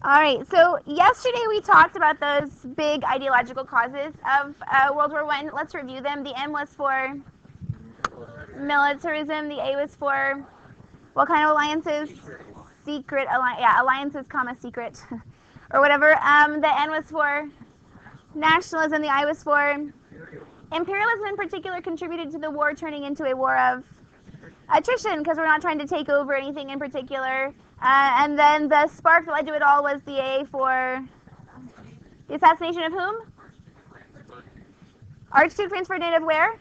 All right, so yesterday we talked about those big ideological causes of World War I. Let's review them. The M was for militarism. The A was for what kind of alliances? Secret alliance. Yeah, alliances, comma secret, or whatever. The N was for nationalism. The I was for imperialism. In particular, contributed to the war turning into a war of attrition because we're not trying to take over anything in particular. And then the spark that led to it all was the A for the assassination of whom? Archduke Prince Ferdinand of where?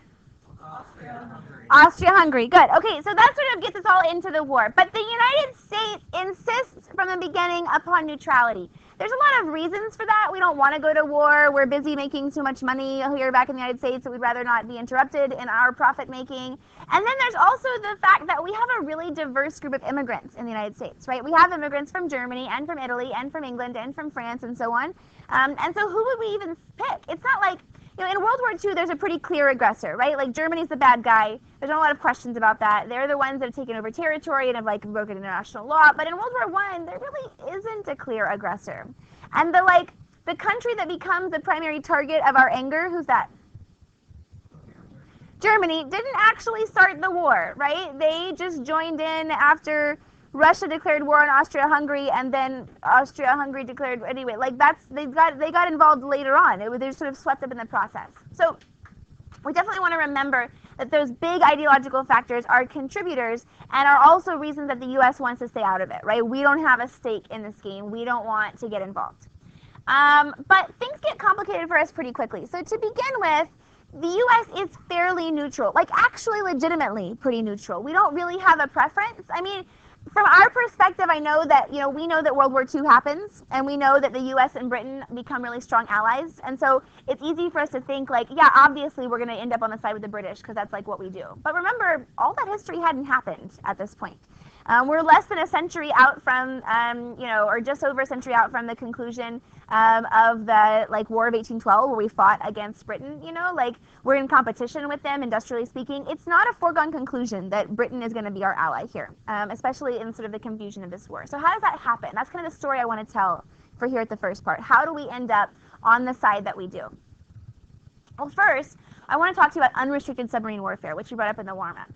Austria-Hungary. Good. Okay, so that sort of gets us all into the war. But the United States insists from the beginning upon neutrality. There's a lot of reasons for that. We don't want to go to war. We're busy making too much money here back in the United States, so we'd rather not be interrupted in our profit making. And then there's also the fact that we have a really diverse group of immigrants in the United States, right? We have immigrants from Germany and from Italy and from England and from France and so on. And so who would we even pick? It's not like, in World War II, there's a pretty clear aggressor, right? Like, Germany's the bad guy. There's not a lot of questions about that. They're the ones that have taken over territory and have, broken international law. But in World War I, there really isn't a clear aggressor. And the country that becomes the primary target of our anger, who's that? Germany didn't actually start the war, right? They just joined in after Russia declared war on Austria-Hungary, and then Austria-Hungary declared, anyway, they got involved later on. They sort of swept up in the process. So we definitely want to remember that those big ideological factors are contributors and are also reasons that the U.S. wants to stay out of it, right? We don't have a stake in this game. We don't want to get involved. But things get complicated for us pretty quickly. So to begin with, the U.S. is fairly neutral, actually legitimately pretty neutral. We don't really have a preference. I mean, from our perspective, I know that, we know that World War II happens, and we know that the U.S. and Britain become really strong allies, and so it's easy for us to think, yeah, obviously we're going to end up on the side with the British, because that's, what we do. But remember, all that history hadn't happened at this point. We're less than a century out from, or just over a century out from the conclusion of the, War of 1812, where we fought against Britain, we're in competition with them, industrially speaking. It's not a foregone conclusion that Britain is going to be our ally here, especially in sort of the confusion of this war. So how does that happen? That's kind of the story I want to tell for here at the first part. How do we end up on the side that we do? Well, first, I want to talk to you about unrestricted submarine warfare, which we brought up in the warm-up.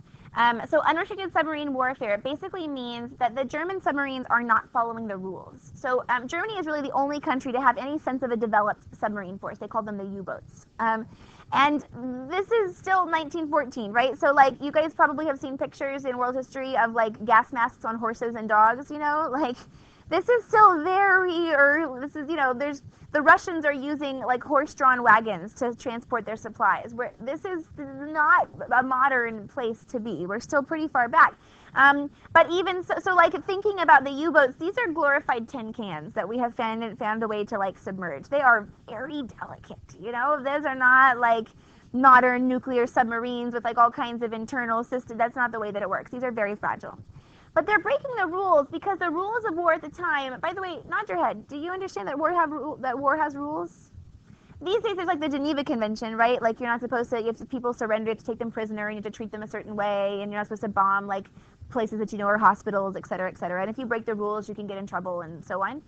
So unrestricted submarine warfare basically means that the German submarines are not following the rules. So Germany is really the only country to have any sense of a developed submarine force. They call them the U-boats. And this is still 1914, right? So you guys probably have seen pictures in world history of gas masks on horses and dogs, this is still very early. This is, the Russians are using horse-drawn wagons to transport their supplies. This is not a modern place to be. We're still pretty far back. But even so, thinking about the U-boats, these are glorified tin cans that we have found a way to submerge. They are very delicate. Those are not modern nuclear submarines with all kinds of internal systems. That's not the way that it works. These are very fragile. But they're breaking the rules because the rules of war at the time, by the way, nod your head. Do you understand that war has rules? These days there's the Geneva Convention, right? You're not supposed to, people surrender, you have to take them prisoner, and you have to treat them a certain way, and you're not supposed to bomb places that are hospitals, et cetera, et cetera. And if you break the rules, you can get in trouble and so on.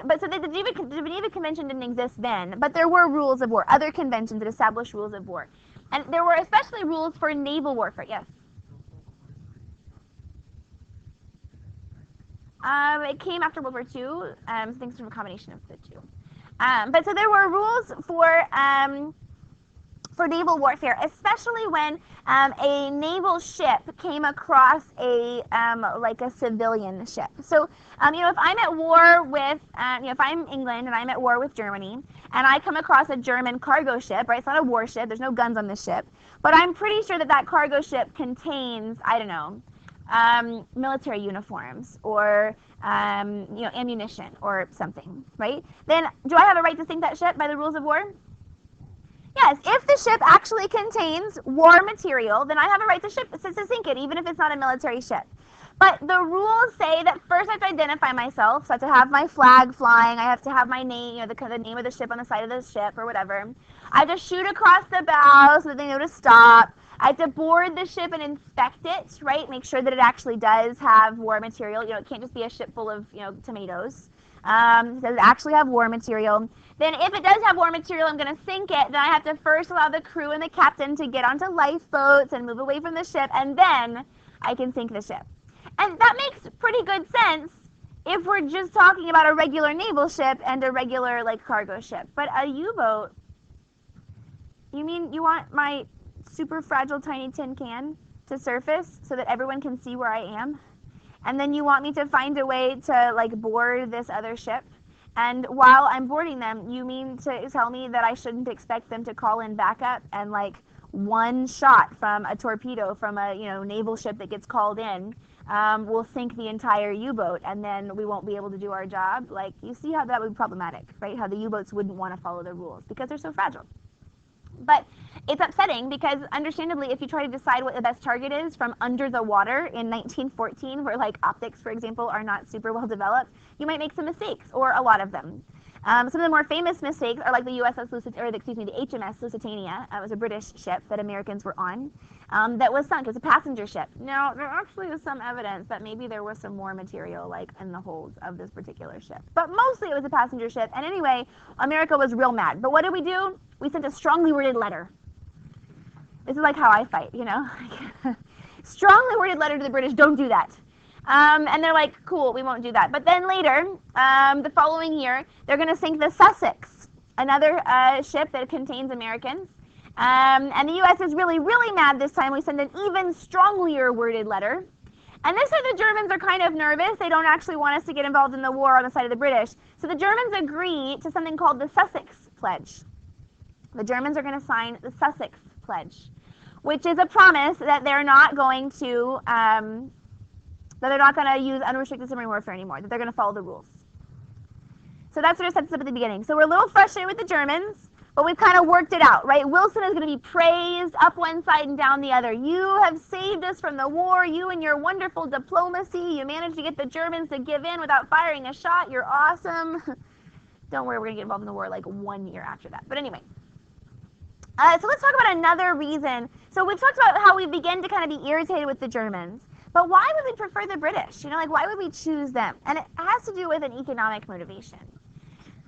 But so the Geneva Convention didn't exist then, but there were rules of war, other conventions that established rules of war. And there were especially rules for naval warfare. Yes? It came after World War II, so things from a combination of the two. But so there were rules for naval warfare, especially when a naval ship came across a civilian ship. So if I'm at war with if I'm England and I'm at war with Germany and I come across a German cargo ship, right? It's not a warship. There's no guns on this ship, but I'm pretty sure that cargo ship contains, I don't know, military uniforms or ammunition or something, right? Then do I have a right to sink that ship by the rules of war? Yes, if the ship actually contains war material, then I have a right to sink it, even if it's not a military ship. But the rules say that first I have to identify myself, so I have to have my flag flying, I have to have my name, the name of the ship on the side of the ship or whatever. I have to shoot across the bow so that they know to stop. I have to board the ship and inspect it, right? Make sure that it actually does have war material. It can't just be a ship full of, tomatoes. Does it actually have war material? Then if it does have war material, I'm going to sink it. Then I have to first allow the crew and the captain to get onto lifeboats and move away from the ship, and then I can sink the ship. And that makes pretty good sense if we're just talking about a regular naval ship and a regular like cargo ship. But a U-boat, you mean you want my super fragile tiny tin can to surface so that everyone can see where I am? And then you want me to find a way to like board this other ship? And while I'm boarding them, you mean to tell me that I shouldn't expect them to call in backup and like one shot from a torpedo from a naval ship that gets called in will sink the entire U-boat, and then we won't be able to do our job? Like, you see how that would be problematic, right? How the U-boats wouldn't want to follow the rules because they're so fragile. But it's upsetting because, understandably, if you try to decide what the best target is from under the water in 1914, where like optics, for example, are not super well developed, you might make some mistakes, or a lot of them. Some of the more famous mistakes are like the the HMS Lusitania. It was a British ship that Americans were on that was sunk. It was a passenger ship. Now, there actually is some evidence that maybe there was some more material like in the holds of this particular ship. But mostly it was a passenger ship. And anyway, America was real mad. But what did we do? We sent a strongly worded letter. This is like how I fight, strongly worded letter to the British, don't do that. And they're like, cool, we won't do that. But then later, the following year, they're going to sink the Sussex, another ship that contains Americans. And the U.S. is really, really mad this time. We send an even strongly worded letter. And this time the Germans are kind of nervous. They don't actually want us to get involved in the war on the side of the British. So the Germans agree to something called the Sussex Pledge. The Germans are going to sign the Sussex Pledge, which is a promise that they're not going to use unrestricted submarine warfare anymore, that they're going to follow the rules. So that sort of sets us up at the beginning. So we're a little frustrated with the Germans, but we've kind of worked it out, right? Wilson is going to be praised up one side and down the other. You have saved us from the war. You and your wonderful diplomacy. You managed to get the Germans to give in without firing a shot. You're awesome. Don't worry, we're going to get involved in the war like 1 year after that. But anyway. So let's talk about another reason. So we've talked about how we begin to kind of be irritated with the Germans. But why would we prefer the British? Why would we choose them? And it has to do with an economic motivation.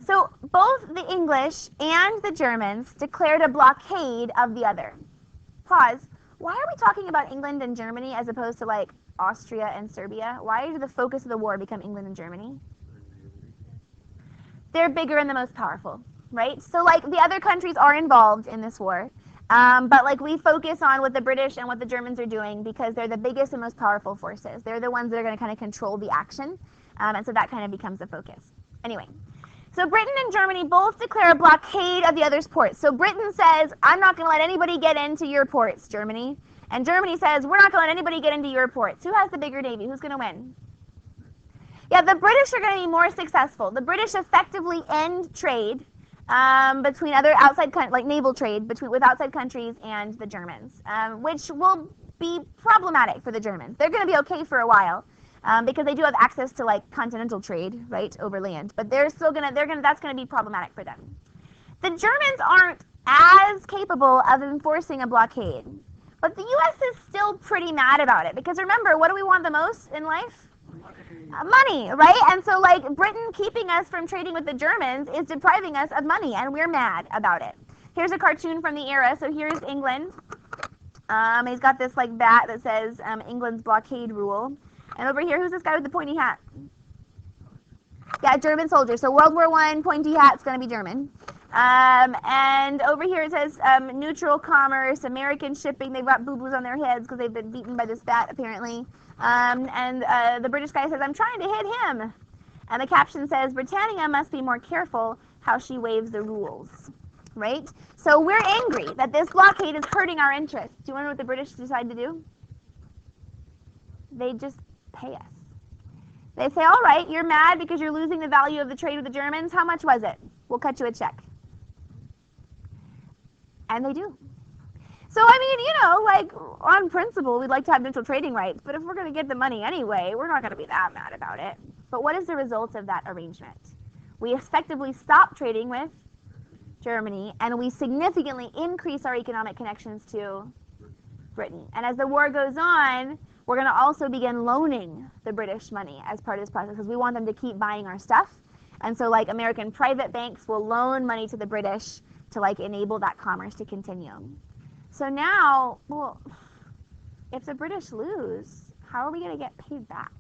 So both the English and the Germans declared a blockade of the other. Pause. Why are we talking about England and Germany as opposed to like Austria and Serbia? Why did the focus of the war become England and Germany? They're bigger and the most powerful, right? So like the other countries are involved in this war. But like we focus on what the British and what the Germans are doing because they're the biggest and most powerful forces. They're the ones that are going to kind of control the action. And so that kind of becomes the focus. Anyway, so Britain and Germany both declare a blockade of the other's ports. So Britain says, I'm not going to let anybody get into your ports, Germany. And Germany says, we're not going to let anybody get into your ports. Who has the bigger navy? Who's going to win? Yeah, the British are going to be more successful. The British effectively end trade between other outside, like naval trade with outside countries and the Germans, which will be problematic for the Germans. They're going to be okay for a while because they do have access to like continental trade, right, over land. But that's going to be problematic for them. The Germans aren't as capable of enforcing a blockade, but the U.S. is still pretty mad about it because remember, what do we want the most in life? Money, right? And so like Britain keeping us from trading with the Germans is depriving us of money, and we're mad about it. Here's a cartoon from the era. So here's England. He's got this like bat that says England's blockade rule. And over here, who's this guy with the pointy hat? Yeah, German soldier. So World War I, pointy hat's going to be German. And over here it says neutral commerce, American shipping. They've got boo-boos on their heads because they've been beaten by this bat, apparently. And the British guy says, I'm trying to hit him. And the caption says, Britannia must be more careful how she waives the rules. Right? So we're angry that this blockade is hurting our interests. Do you want to know what the British decide to do? They just pay us. They say, all right, you're mad because you're losing the value of the trade with the Germans. How much was it? We'll cut you a check. And they do. So, I mean, like, on principle, we'd like to have neutral trading rights, but if we're going to get the money anyway, we're not going to be that mad about it. But what is the result of that arrangement? We effectively stop trading with Germany, and we significantly increase our economic connections to Britain. And as the war goes on, we're going to also begin loaning the British money as part of this process, because we want them to keep buying our stuff, And so like American private banks will loan money to the British to like enable that commerce to continue. So now, well, if the British lose, how are we going to get paid back?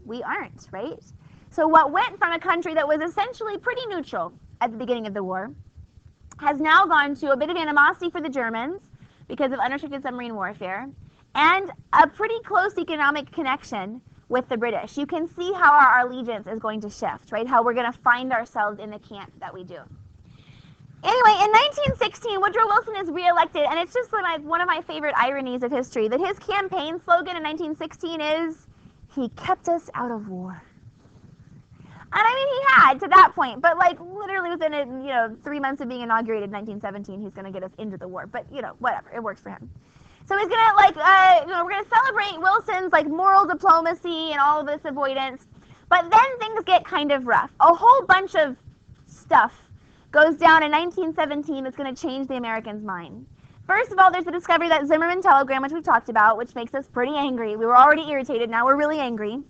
We aren't, right? So what went from a country that was essentially pretty neutral at the beginning of the war has now gone to a bit of animosity for the Germans because of unrestricted submarine warfare and a pretty close economic connection with the British. You can see how our allegiance is going to shift, right? How we're going to find ourselves in the camp that we do. Anyway, in 1916, Woodrow Wilson is reelected, and it's just like one of my favorite ironies of history that his campaign slogan in 1916 is, "He kept us out of war." And I mean, he had to that point, but like literally within 3 months of being inaugurated in 1917, he's going to get us into the war. But whatever, it works for him. So he's gonna we're gonna celebrate Wilson's like moral diplomacy and all of this avoidance. But then things get kind of rough. A whole bunch of stuff goes down in 1917 that's gonna change the Americans' mind. First of all, there's the discovery of that Zimmerman telegram, which we've talked about, which makes us pretty angry. We were already irritated, now we're really angry.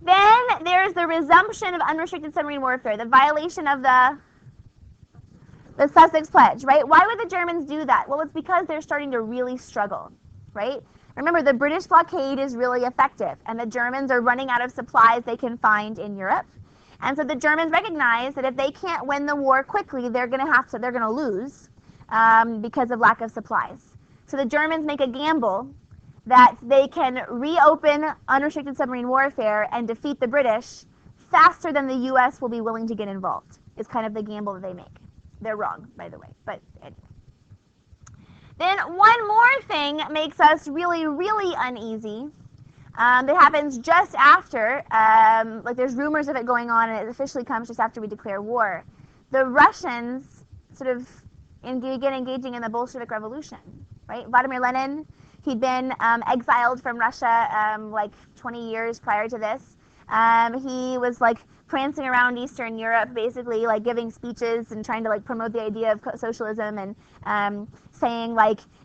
Then there's the resumption of unrestricted submarine warfare, the violation of the Sussex Pledge, right? Why would the Germans do that? Well, it's because they're starting to really struggle, right? Remember, the British blockade is really effective, and the Germans are running out of supplies they can find in Europe. And so the Germans recognize that if they can't win the war quickly, they're going to lose because of lack of supplies. So the Germans make a gamble that they can reopen unrestricted submarine warfare and defeat the British faster than the U.S. will be willing to get involved. Is kind of the gamble that they make. They're wrong, by the way, but anyway. Then one more thing makes us really, really uneasy. That happens just after, there's rumors of it going on, and it officially comes just after we declare war. The Russians sort of begin engaging in the Bolshevik Revolution, right? Vladimir Lenin, he'd been exiled from Russia 20 years prior to this. He was prancing around Eastern Europe, basically giving speeches and trying to promote the idea of socialism and saying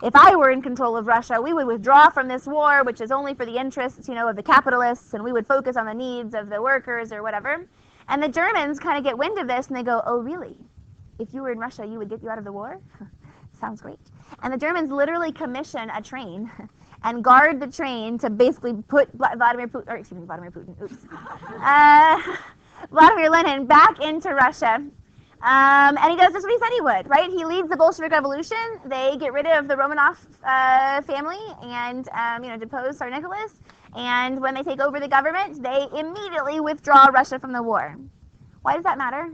if I were in control of Russia, we would withdraw from this war, which is only for the interests of the capitalists, and we would focus on the needs of the workers or whatever. And the Germans kind of get wind of this and they go, oh really? If you were in Russia, you would get you out of the war? Sounds great. And the Germans literally commission a train and guard the train to basically put Vladimir Lenin back into Russia. And he does just what he said he would, right? He leads the Bolshevik Revolution. They get rid of the Romanov family and, depose Tsar Nicholas. And when they take over the government, they immediately withdraw Russia from the war. Why does that matter?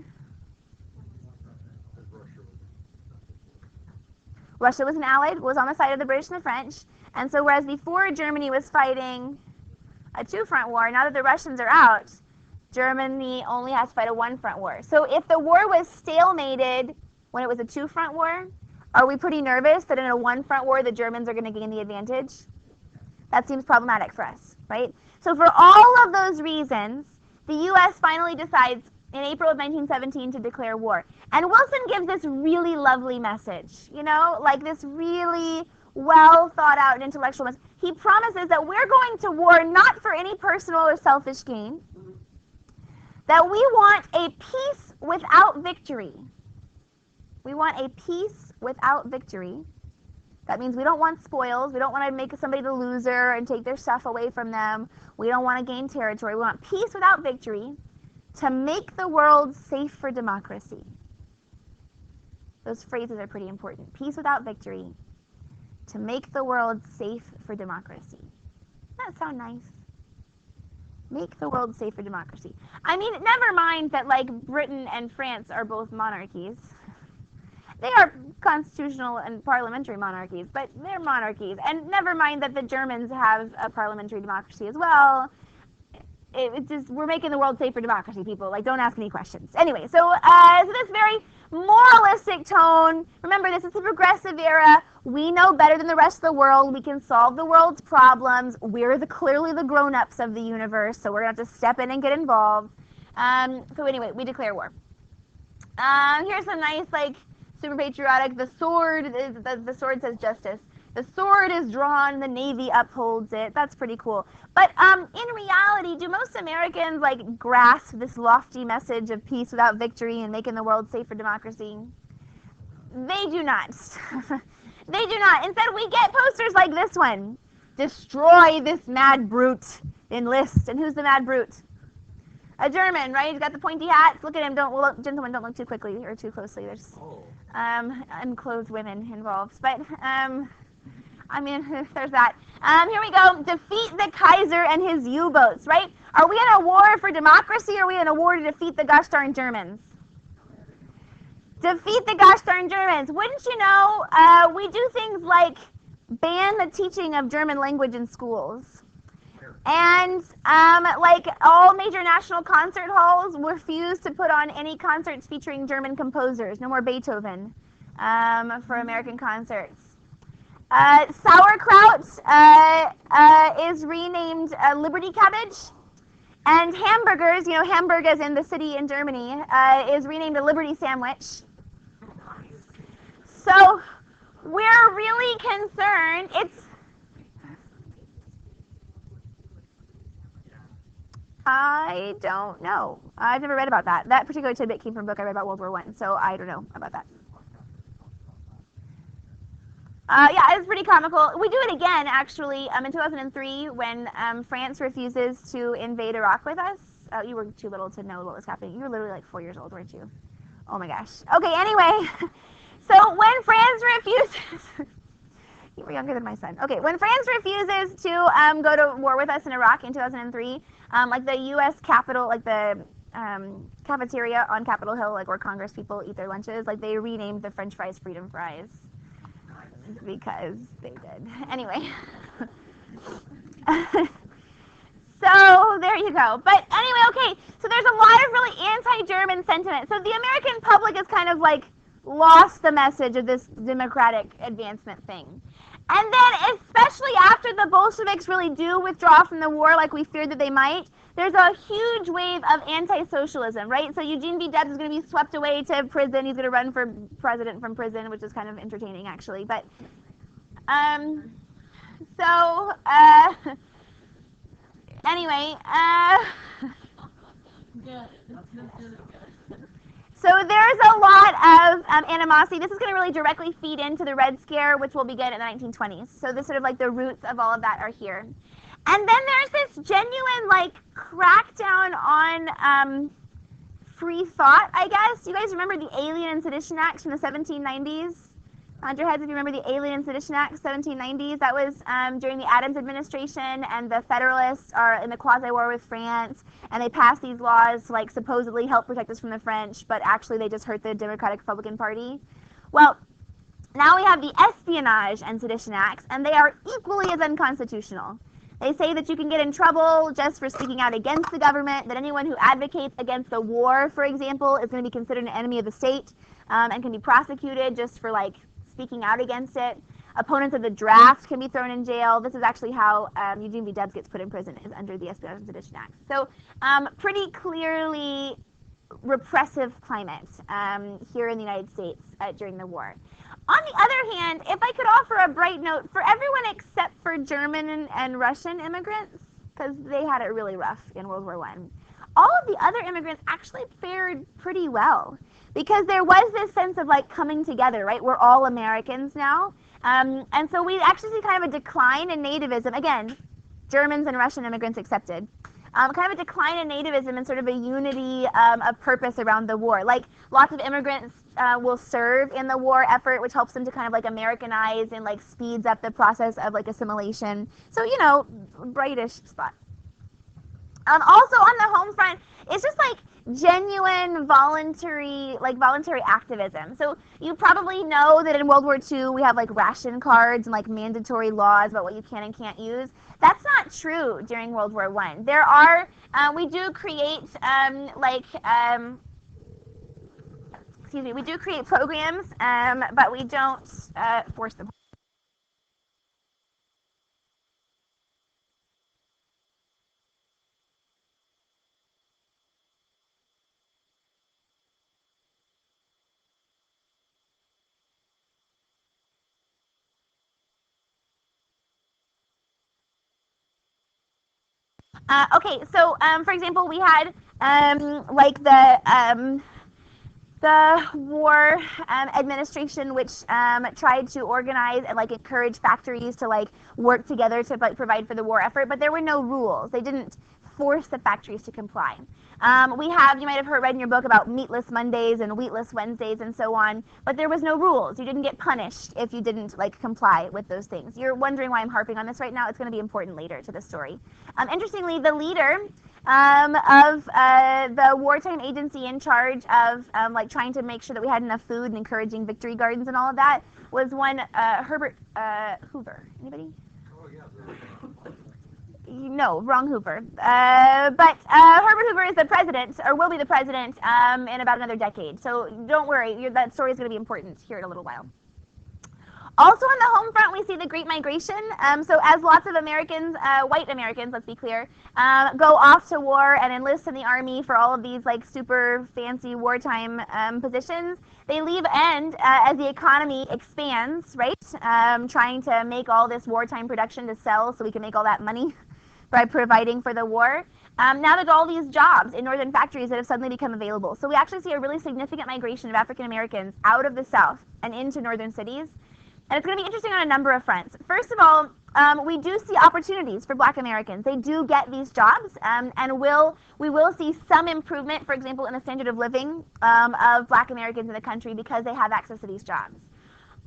Russia was an ally, was on the side of the British and the French. And so whereas before Germany was fighting a two-front war, now that the Russians are out, Germany only has to fight a one-front war. So if the war was stalemated when it was a two-front war, are we pretty nervous that in a one-front war the Germans are going to gain the advantage? That seems problematic for us, right? So for all of those reasons, the U.S. finally decides in April of 1917 to declare war. And Wilson gives this really lovely message, this really well thought out and intellectual message. He promises that we're going to war not for any personal or selfish gain, that we want a peace without victory. We want a peace without victory. That means we don't want spoils. We don't want to make somebody the loser and take their stuff away from them. We don't want to gain territory. We want peace without victory to make the world safe for democracy. Those phrases are pretty important. Peace without victory to make the world safe for democracy. Doesn't that sound nice? Make the world safe for democracy. I mean, never mind that Britain and France are both monarchies. They are constitutional and parliamentary monarchies, but they're monarchies. And never mind that the Germans have a parliamentary democracy as well. It's just, we're making the world safe for democracy, people. Don't ask any questions. Anyway, so this very moralistic tone. Remember, this is the progressive era. We know better than the rest of the world. We can solve the world's problems. We're clearly the grown-ups of the universe, so we're going to have to step in and get involved. So anyway, we declare war. Here's some nice, super patriotic. The sword says justice. The sword is drawn, the Navy upholds it. That's pretty cool. But in reality, do most Americans like grasp this lofty message of peace without victory and making the world safe for democracy? They do not. They do not. Instead, we get posters like this one. Destroy this mad brute. Enlist. And who's the mad brute? A German, right? He's got the pointy hats. Look at him. Gentlemen, don't look too quickly or too closely. There's unclothed women involved. But I mean, there's that. Here we go. Defeat the Kaiser and his U-boats, right? Are we in a war for democracy, or are we in a war to defeat the gosh darn Germans? Defeat the gosh darn Germans. Wouldn't you know, we do things like ban the teaching of German language in schools. And like all major national concert halls refuse to put on any concerts featuring German composers. No more Beethoven for American concerts. Sauerkraut is renamed Liberty Cabbage. And hamburgers, you know, Hamburg as in the city in Germany, is renamed a Liberty Sandwich. So we're really concerned. I don't know. I've never read about that. That particular tidbit came from a book I read about World War I, so I don't know about that. Yeah, it's pretty comical. We do it again, actually, in 2003 when France refuses to invade Iraq with us. You were too little to know what was happening. You were literally like 4 years old, weren't you? Oh my gosh. Okay, anyway. So when France refuses... You were younger than my son. Okay, when France refuses to go to war with us in Iraq in 2003, like the U.S. Capitol, like the cafeteria on Capitol Hill, like where Congress people eat their lunches, like they renamed the French fries Freedom Fries because they did. Anyway. So there you go. But anyway, okay, so there's a lot of really anti-German sentiment. So the American public has kind of like lost the message of this democratic advancement thing. And then, especially after the Bolsheviks really do withdraw from the war like we feared that they might, there's a huge wave of anti-socialism, right? So Eugene V. Debs is going to be swept away to prison. He's going to run for president from prison, which is kind of entertaining, actually. But, anyway, so there's a lot of animosity. This is going to really directly feed into the Red Scare, which will begin in the 1920s. So this sort of like the roots of all of that are here. And then there's this genuine like crackdown on free thought, I guess. You guys remember the Alien and Sedition Acts from the 1790s? Nod your heads if you remember the Alien and Sedition Act, 1790s. That was during the Adams administration, and the Federalists are in the quasi-war with France, and they passed these laws to like supposedly help protect us from the French, but actually they just hurt the Democratic Republican Party. Well, now we have the Espionage and Sedition Acts, and they are equally as unconstitutional. They say that you can get in trouble just for speaking out against the government, that anyone who advocates against a war, for example, is going to be considered an enemy of the state and can be prosecuted just for like speaking out against it. Opponents of the draft can be thrown in jail. This is actually how Eugene V. Debs gets put in prison, is under the Espionage and Sedition Act. So pretty clearly repressive climate here in the United States during the war. On the other hand, if I could offer a bright note for everyone except for German and Russian immigrants, because they had it really rough in World War I, all of the other immigrants actually fared pretty well. Because there was this sense of like coming together, right? We're all Americans now. And so we actually see kind of a decline in nativism. Again, Germans and Russian immigrants accepted. Kind of a decline in nativism and sort of a unity of purpose around the war. Like lots of immigrants will serve in the war effort, which helps them to kind of like Americanize and like speeds up the process of like assimilation. So, you know, brightish spot. Also on the home front, it's just like genuine voluntary activism. So you probably know that in World War II we have like ration cards and like mandatory laws about what you can and can't use. That's not true during World War I. There are, we do create we do create programs, but we don't force them. Okay, so for example, we had like the war administration, which tried to organize and like encourage factories to like work together to like provide for the war effort, but there were no rules. They didn't force the factories to comply. We have, you might have read in your book about meatless Mondays and wheatless Wednesdays and so on, but there was no rules. You didn't get punished if you didn't like comply with those things. You're wondering why I'm harping on this right now. It's going to be important later to the story. Interestingly, the leader of the wartime agency in charge of like trying to make sure that we had enough food and encouraging victory gardens and all of that was one Herbert Hoover. Anybody? No, wrong Hoover. But Herbert Hoover is the president, or will be the president in about another decade. So don't worry, that story is going to be important here in a little while. Also on the home front, we see the Great Migration. So as lots of Americans, white Americans, let's be clear, go off to war and enlist in the army for all of these like super fancy wartime positions, they leave and as the economy expands, right, trying to make all this wartime production to sell so we can make all that money by providing for the war. Now there's all these jobs in northern factories that have suddenly become available. So we actually see a really significant migration of African Americans out of the South and into northern cities. And it's going to be interesting on a number of fronts. First of all, we do see opportunities for Black Americans. They do get these jobs, and we will see some improvement, for example, in the standard of living of Black Americans in the country because they have access to these jobs.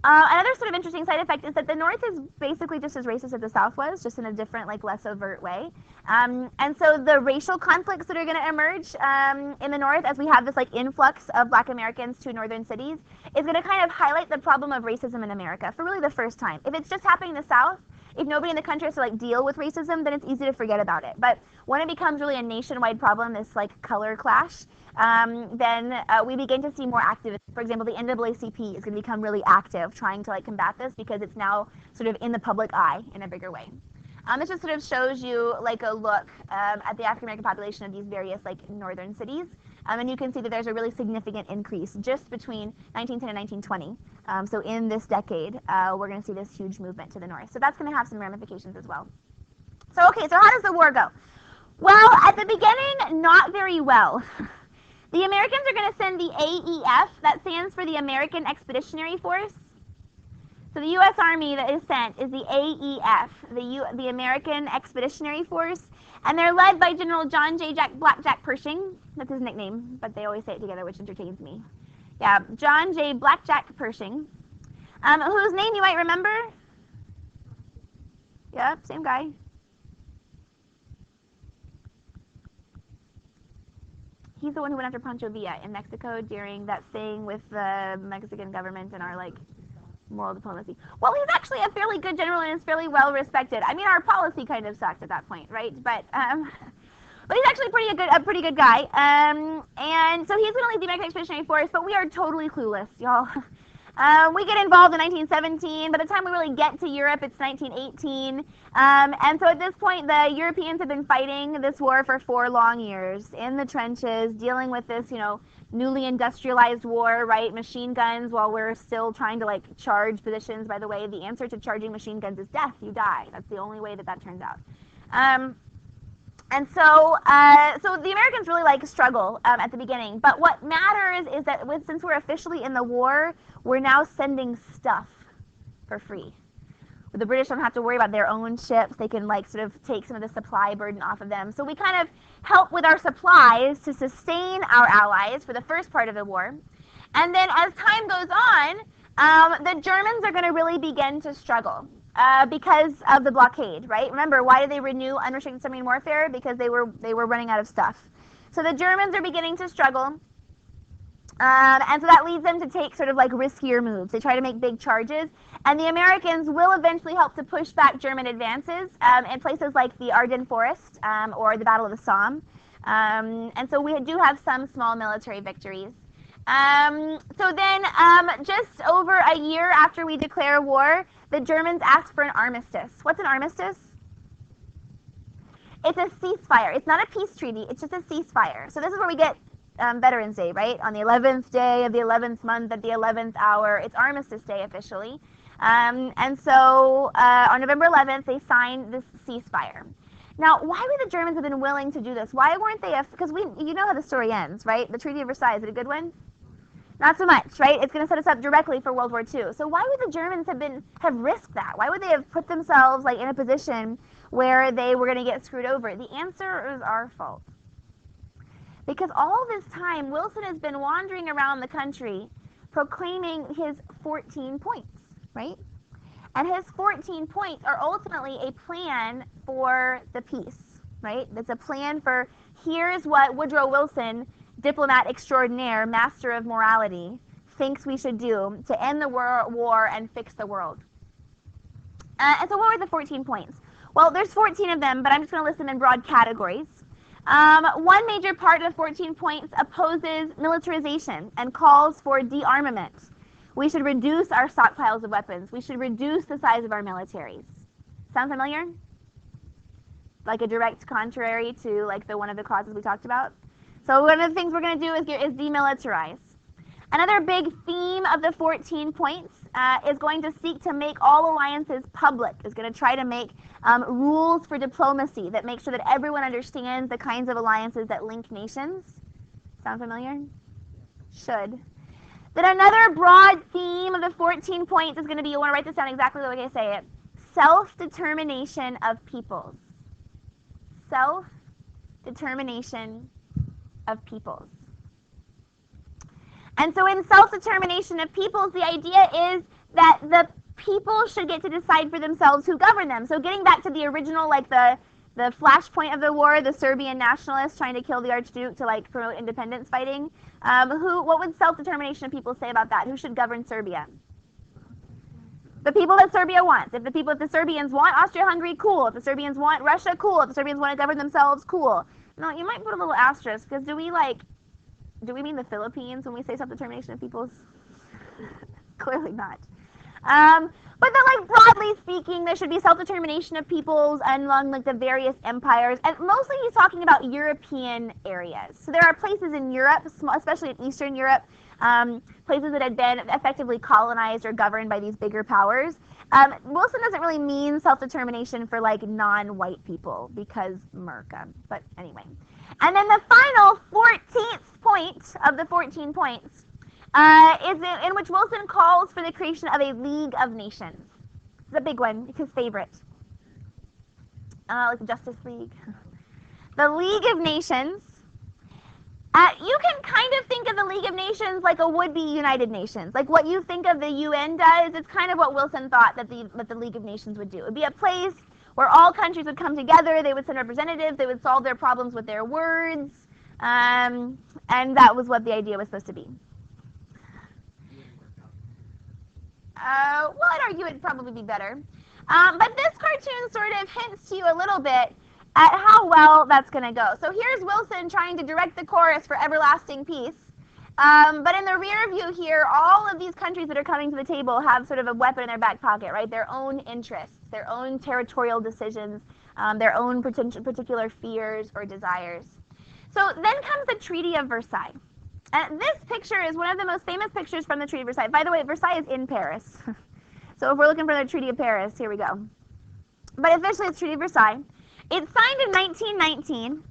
Another sort of interesting side effect is that the North is basically just as racist as the South was, just in a different, like, less overt way. And so the racial conflicts that are going to emerge in the North as we have this, like, influx of Black Americans to northern cities is going to kind of highlight the problem of racism in America for really the first time. If it's just happening in the South, if nobody in the country has to, like, deal with racism, then it's easy to forget about it. But when it becomes really a nationwide problem, this, like, color clash, then we begin to see more activism. For example, the NAACP is going to become really active trying to like combat this because it's now sort of in the public eye in a bigger way. This just sort of shows you like a look at the African American population of these various like northern cities. And you can see that there's a really significant increase just between 1910 and 1920. So in this decade, we're going to see this huge movement to the north. So that's going to have some ramifications as well. So okay, so how does the war go? Well, at the beginning, not very well. The Americans are going to send the AEF, that stands for the American Expeditionary Force. So the U.S. Army that is sent is the AEF, the American Expeditionary Force, and they're led by General John J. Blackjack Pershing. That's his nickname, but they always say it together, which entertains me. Yeah, John J. Blackjack Pershing, whose name you might remember. Yep, same guy. He's the one who went after Pancho Villa in Mexico during that thing with the Mexican government and our like moral diplomacy. Well, he's actually a fairly good general and is fairly well respected. I mean, our policy kind of sucked at that point, right? But he's actually a pretty good guy. And so he's going to lead the American Expeditionary Force, but we are totally clueless, y'all. We get involved in 1917. By the time we really get to Europe, it's 1918. And so at this point, the Europeans have been fighting this war for 4 long years in the trenches, dealing with this, newly industrialized war, right? Machine guns while we're still trying to, like, charge positions. By the way, the answer to charging machine guns is death. You die. That's the only way that turns out. And so the Americans really like struggle at the beginning. But what matters is that since we're officially in the war, we're now sending stuff for free. The British don't have to worry about their own ships. They can like sort of take some of the supply burden off of them. So we kind of help with our supplies to sustain our allies for the first part of the war. And then as time goes on, the Germans are going to really begin to struggle. Because of the blockade, right? Remember, why did they renew unrestricted submarine warfare? Because they were running out of stuff. So the Germans are beginning to struggle, and so that leads them to take sort of like riskier moves. They try to make big charges, and the Americans will eventually help to push back German advances in places like the Ardennes Forest or the Battle of the Somme. And so we do have some small military victories. So then, just over a year after we declare war, the Germans ask for an armistice. What's an armistice? It's a ceasefire. It's not a peace treaty. It's just a ceasefire. So this is where we get Veterans Day, right? On the 11th day of the 11th month at the 11th hour. It's Armistice Day officially. And so on November 11th, they sign this ceasefire. Now, why would the Germans have been willing to do this? Why weren't they? Because you know how the story ends, right? The Treaty of Versailles, is it a good one? Not so much, right? It's going to set us up directly for World War II. So why would the Germans have risked that? Why would they have put themselves like in a position where they were going to get screwed over? The answer is our fault. Because all this time, Wilson has been wandering around the country proclaiming his 14 points, right? And his 14 points are ultimately a plan for the peace, right? It's a plan for, here's what Woodrow Wilson, diplomat extraordinaire, master of morality, thinks we should do to end the war and fix the world. And so what were the 14 points? Well, there's 14 of them, but I'm just going to list them in broad categories. One major part of 14 points opposes militarization and calls for de-armament. We should reduce our stockpiles of weapons. We should reduce the size of our militaries. Sound familiar? Like a direct contrary to like one of the causes we talked about. So one of the things we're going to do is demilitarize. Another big theme of the 14 points is going to seek to make all alliances public, is going to try to make rules for diplomacy that make sure that everyone understands the kinds of alliances that link nations. Sound familiar? Should. Then another broad theme of the 14 points is going to be, you want to write this down exactly the way I say it, self-determination of peoples. Self-determination of peoples. And so in self-determination of peoples, the idea is that the people should get to decide for themselves who govern them. So getting back to the original, like the flashpoint of the war, the Serbian nationalists trying to kill the Archduke to like promote independence fighting. What would self-determination of people say about that? Who should govern Serbia? The people that Serbia wants. If the Serbians want Austria-Hungary, cool. If the Serbians want Russia, cool. If the Serbians want to govern themselves, cool. No, you might put a little asterisk, because do we mean the Philippines when we say self-determination of peoples? Clearly not. But then, like, broadly speaking, there should be self-determination of peoples among like the various empires, and mostly he's talking about European areas. So there are places in Europe, especially in Eastern Europe, places that had been effectively colonized or governed by these bigger powers. Wilson doesn't really mean self-determination for like non-white people because America. But anyway. And then the final 14th point of the 14 points is in which Wilson calls for the creation of a League of Nations. It's a big one. It's his favorite. Like the Justice League. The League of Nations. You can kind of think of the League of Nations like a would-be United Nations. Like what you think of the UN does, it's kind of what Wilson thought that the League of Nations would do. It would be a place where all countries would come together, they would send representatives, they would solve their problems with their words, and that was what the idea was supposed to be. Well, I'd argue it'd probably be better. But this cartoon sort of hints to you a little bit at how well that's going to go. So here's Wilson trying to direct the chorus for everlasting peace. But in the rear view here, all of these countries that are coming to the table have sort of a weapon in their back pocket, right? Their own interests, their own territorial decisions, their own particular fears or desires. So then comes the Treaty of Versailles. This picture is one of the most famous pictures from the Treaty of Versailles. By the way, Versailles is in Paris. So if we're looking for the Treaty of Paris, here we go. But officially it's Treaty of Versailles. It's signed in 1919.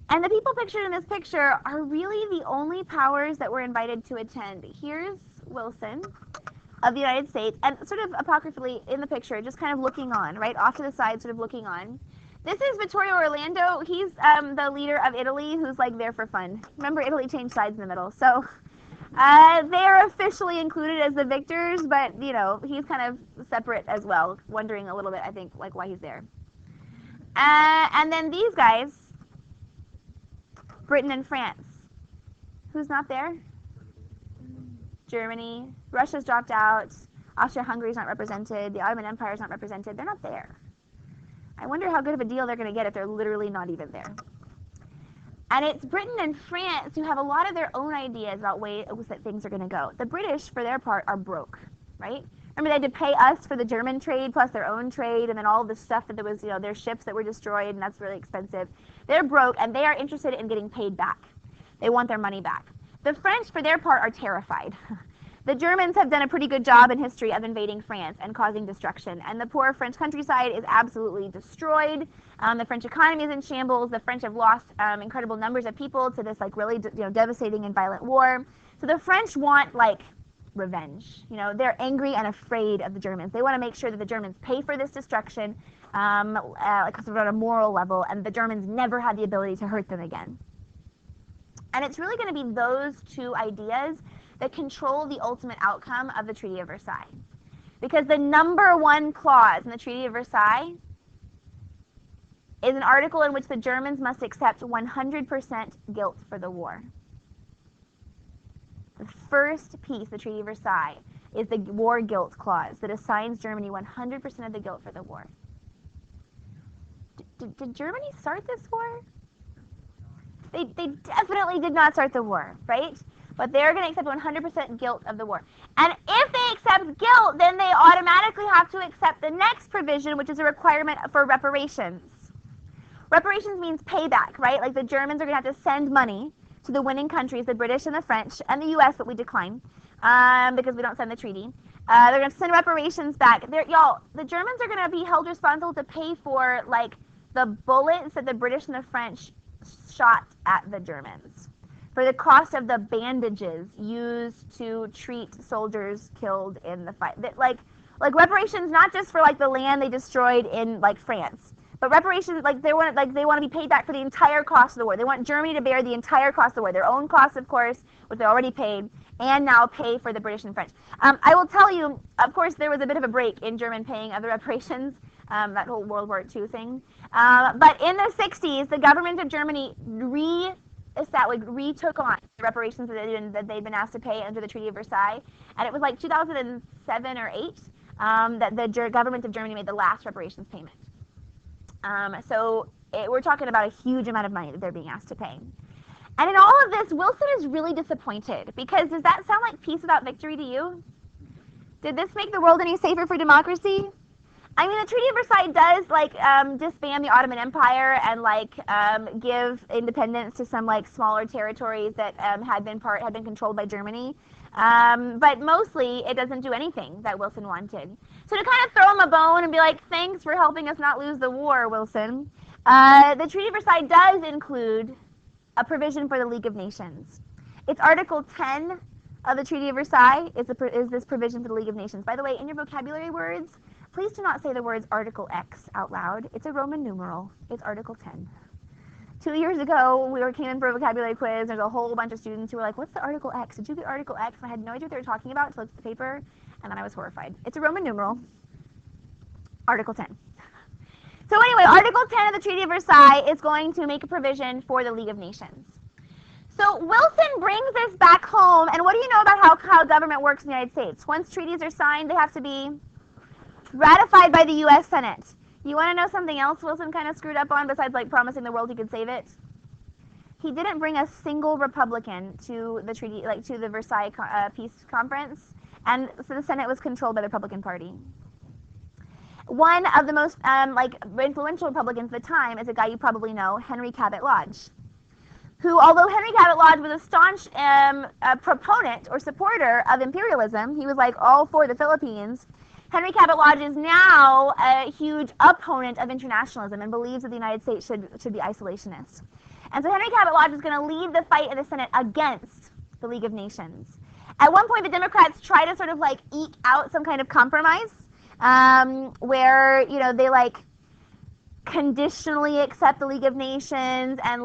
And the people pictured in this picture are really the only powers that were invited to attend. Here's Wilson of the United States, and sort of apocryphally in the picture, just kind of looking on, right, off to the side, sort of looking on. This is Vittorio Orlando. He's the leader of Italy, who's like there for fun. Remember, Italy changed sides in the middle, so they're officially included as the victors, but you know he's kind of separate as well, wondering a little bit, I think, like why he's there. And then these guys, Britain and France. Who's not there? Germany. Russia's dropped out. Austria-Hungary's not represented. The Ottoman Empire's not represented. They're not there. I wonder how good of a deal they're going to get if they're literally not even there. And it's Britain and France who have a lot of their own ideas about ways that things are going to go. The British, for their part, are broke, right? Remember, they had to pay us for the German trade plus their own trade, and then all the stuff that there was, you know, their ships that were destroyed, and that's really expensive. They're broke, and they are interested in getting paid back. They want their money back. The French, for their part, are terrified The Germans have done a pretty good job in history of invading France and causing destruction, and the poor French countryside is absolutely destroyed. The French economy is in shambles. The French have lost incredible numbers of people to this like really devastating and violent war. So the French want like revenge. They're angry and afraid of the Germans. They want to make sure that the Germans pay for this destruction, like sort of on a moral level, and the Germans never had the ability to hurt them again. And it's really going to be those two ideas that control the ultimate outcome of the Treaty of Versailles. Because the number one clause in the Treaty of Versailles is an article in which the Germans must accept 100% guilt for the war. The first piece of the Treaty of Versailles is the war guilt clause that assigns Germany 100% of the guilt for the war. Did Germany start this war? They definitely did not start the war, right? But they're going to accept 100% guilt of the war. And if they accept guilt, then they automatically have to accept the next provision, which is a requirement for reparations. Reparations means payback, right? Like the Germans are going to have to send money to the winning countries, the British and the French, and the U.S., but we decline because we don't send the treaty. They're going to send reparations back. Y'all, the Germans are going to be held responsible to pay for, like, the bullets that the British and the French shot at the Germans, for the cost of the bandages used to treat soldiers killed in the fight. Like reparations, not just for like the land they destroyed in like France, but reparations they want to be paid back for the entire cost of the war. They want Germany to bear the entire cost of the war, their own costs, of course, which they already paid, and now pay for the British and French. I will tell you, of course, there was a bit of a break in German paying of the reparations. That whole World War II thing. But in the 60s, the government of Germany retook on the reparations that they'd been asked to pay under the Treaty of Versailles. And it was like 2007 or 8 that the government of Germany made the last reparations payment. We're talking about a huge amount of money that they're being asked to pay. And in all of this, Wilson is really disappointed, because does that sound like peace without victory to you? Did this make the world any safer for democracy? I mean, the Treaty of Versailles does disband the Ottoman Empire and give independence to some smaller territories that had been controlled by Germany. But mostly, it doesn't do anything that Wilson wanted. So to kind of throw him a bone and be like, thanks for helping us not lose the war, Wilson, the Treaty of Versailles does include a provision for the League of Nations. It's Article 10 of the Treaty of Versailles is this provision for the League of Nations. By the way, in your vocabulary words, please do not say the words Article X out loud. It's a Roman numeral. It's Article 10. 2 years ago, we came in for a vocabulary quiz. There's a whole bunch of students who were like, what's the Article X? Did you get Article X? And I had no idea what they were talking about until I looked at the paper, and then I was horrified. It's a Roman numeral. Article 10. So anyway, Article 10 of the Treaty of Versailles is going to make a provision for the League of Nations. So Wilson brings this back home, and what do you know about how government works in the United States? Once treaties are signed, they have to be ratified by the U.S. Senate. You want to know something else Wilson kind of screwed up on besides promising the world he could save it? He didn't bring a single Republican to the treaty, to the Versailles Peace Conference, and so the Senate was controlled by the Republican Party. One of the most influential Republicans at the time is a guy you probably know, Henry Cabot Lodge, who, although Henry Cabot Lodge was a staunch proponent or supporter of imperialism, he was all for the Philippines. Henry Cabot Lodge is now a huge opponent of internationalism and believes that the United States should be isolationist. And so Henry Cabot Lodge is going to lead the fight in the Senate against the League of Nations. At one point, the Democrats try to sort of eke out some kind of compromise where they conditionally accept the League of Nations and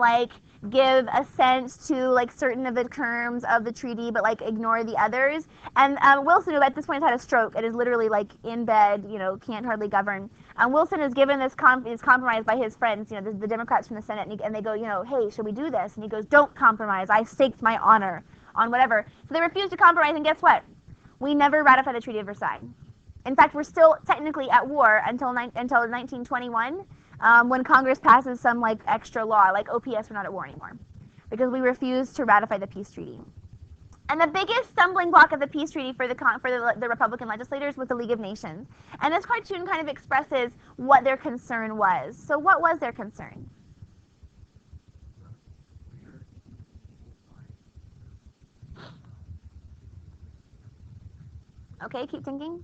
give assent to certain of the terms of the treaty, but ignore the others. And Wilson, who at this point has had a stroke and is literally in bed, can't hardly govern. Wilson is given this compromise by his friends, the Democrats from the Senate, and they go, hey, should we do this? And he goes, don't compromise. I staked my honor on whatever. So they refuse to compromise, and guess what? We never ratified the Treaty of Versailles. In fact, we're still technically at war until 1921. When Congress passes some extra law, OPS, we're not at war anymore, because we refused to ratify the peace treaty. And the biggest stumbling block of the peace treaty for the Republican legislators was the League of Nations. And this cartoon kind of expresses what their concern was. So what was their concern? Okay, keep thinking.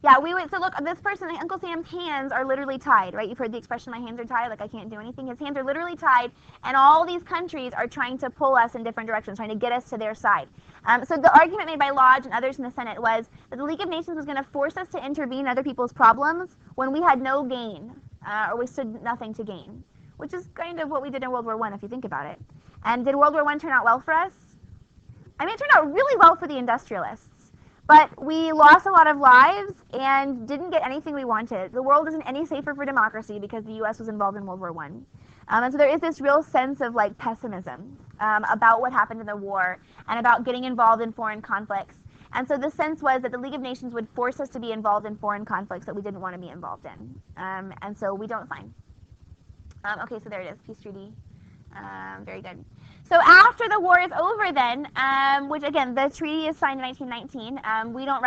Yeah, we would. So look, this person, Uncle Sam's hands are literally tied, right? You've heard the expression, "My hands are tied," like I can't do anything. His hands are literally tied, and all these countries are trying to pull us in different directions, trying to get us to their side. So the argument made by Lodge and others in the Senate was that the League of Nations was going to force us to intervene in other people's problems when we had no gain, or we stood nothing to gain, which is kind of what we did in World War I, if you think about it. And did World War I turn out well for us? I mean, it turned out really well for the industrialists, but we lost a lot of lives and didn't get anything we wanted. The world isn't any safer for democracy because the U.S. was involved in World War I. And so there is this real sense of like pessimism about what happened in the war and about getting involved in foreign conflicts. And so the sense was that the League of Nations would force us to be involved in foreign conflicts that we didn't want to be involved in. And so we don't sign. Okay, so there it is, peace treaty. Very good. So after the war is over, then, which again, the treaty is signed in 1919. We don't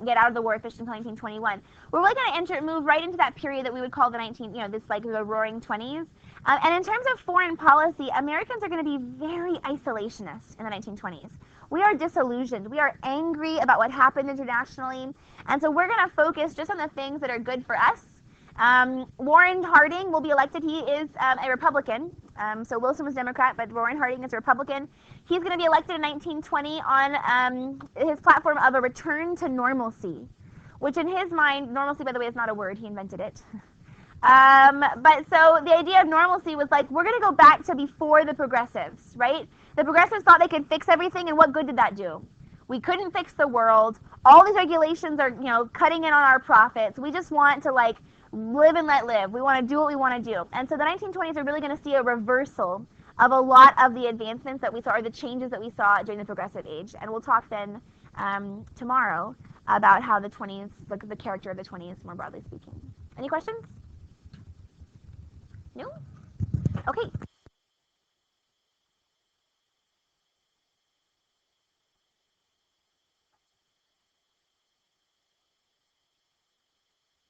get out of the war officially until 1921. We're really going to move right into that period that we would call this like the Roaring Twenties. And in terms of foreign policy, Americans are going to be very isolationist in the 1920s. We are disillusioned. We are angry about what happened internationally, and so we're going to focus just on the things that are good for us. Warren Harding will be elected. He is a Republican. So Wilson was Democrat, but Warren Harding is a Republican. He's going to be elected in 1920 on his platform of a return to normalcy, which in his mind, normalcy, by the way, is not a word. He invented it. But so the idea of normalcy was like, we're going to go back to before the progressives, right? The progressives thought they could fix everything, and what good did that do? We couldn't fix the world. All these regulations are, cutting in on our profits. We just want to like live and let live. We want to do what we want to do. And so the 1920s are really going to see a reversal of a lot of the advancements that we saw, or the changes that we saw during the progressive age. And we'll talk then tomorrow about how the 20s, like the character of the 20s, more broadly speaking. Any questions? No? Okay.